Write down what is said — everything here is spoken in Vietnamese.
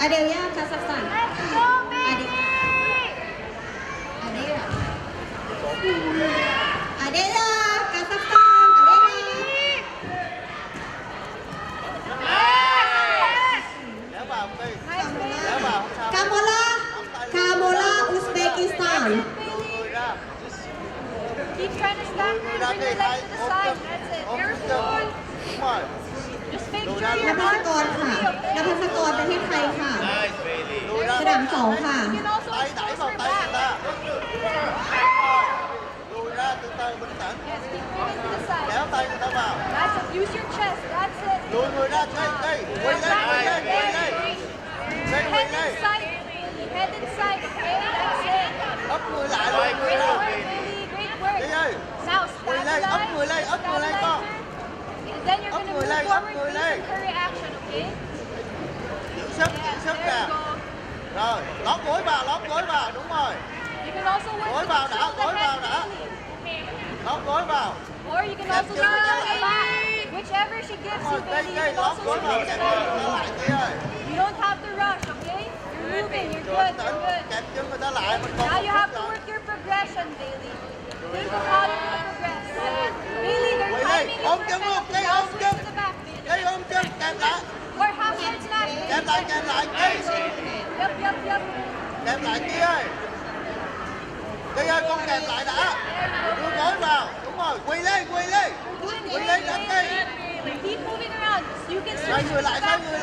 Adelia, Kazakhstan. Adela, Kazakhstan. Kamola, Uzbekistan. Keep trying to stack her, bring your legs to the side, that's it. Careful. Just make sure น you're ภัส on กรค่ะนภัสกรประเทศไทยค่ะ สนามสองค่ะ You can also expose her back. Lùi ra từ từ bình tĩnh. Yes, keep bringing to the side. Kéo tay người ta vào. That's it. Use your chest. That's it. Lùi người ra cây cây. Quay lên, quay lên, quay lên. Cây quay Head lên. inside. Head inside. Okay, that's it. Ấp người lại rồi, người Great ra. work, Bailey. Great work. Đi ơi. Now Người lên, ấp stabilize. người lên, ấp người lên con. And then you're Ấp gonna người move lên, ấp forward, người do lên. some curry action, okay? Giữ sức There nè. you go. Rồi, lót gối vào, đúng rồi. You can also work Gối with vào the đã, shoulder gối head, vào đã. Bailey. Lót gối vào. Or you can also Đẹp swing chưa? it back. Whichever she gives you, Rồi, cây Bailey, you cây, can lót also gối swing vào, it kẹp back. chân người ta lại kia ơi. You don't have to rush, okay? You're moving, you're Bình good, tĩnh, you're good. kẹp chân người ta lại, mình còn Now you một have phút to rồi. work your progression, Bailey. Think of how you're gonna progress. Bailey, their Quay lên, timing is ôm chân perfect. luôn, cây Now ôm swing chân. to the back, Bailey. Cây ôm chân, kẹp lại. Or half hand snatch, Bailey. Kẹp lại, cây. Yep, yep, yep. Kẹp lại kia ơi. Cây ơi, con kẹp lại đã. Đưa gối vào, đúng rồi, quay lên. Doing Quay it, lên, đánh cây. Keep moving around. You can Xoay switch người lại, back xoay người